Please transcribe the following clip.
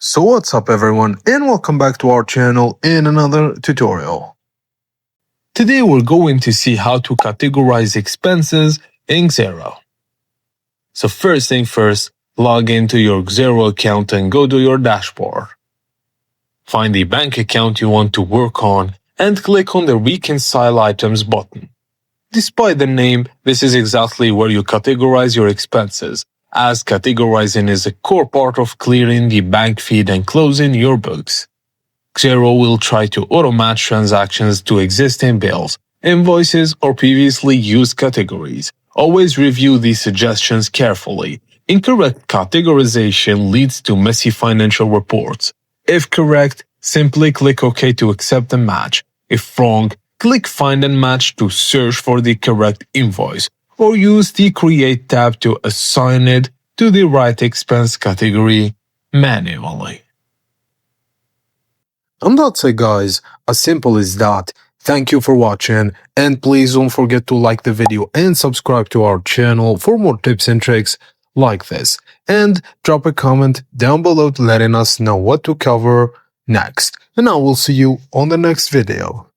So what's up everyone, and welcome back to our channel in another tutorial. Today we're going to see how to categorize expenses in Xero. So first thing first, log into your Xero account and go to your dashboard. Find the bank account you want to work on and click on the Reconcile Items button. Despite the name, this is exactly where you categorize your expenses, as categorizing is a core part of clearing the bank feed and closing your books. Xero will try to auto-match transactions to existing bills, invoices, or previously used categories. Always review these suggestions carefully. Incorrect categorization leads to messy financial reports. If correct, simply click OK to accept the match. If wrong, click Find and Match to search for the correct invoice, or use the Create tab to assign it to the right expense category manually. And that's it guys, as simple as that. Thank you for watching, and please don't forget to like the video and subscribe to our channel for more tips and tricks like this. And drop a comment down below letting us know what to cover next. And I will see you on the next video.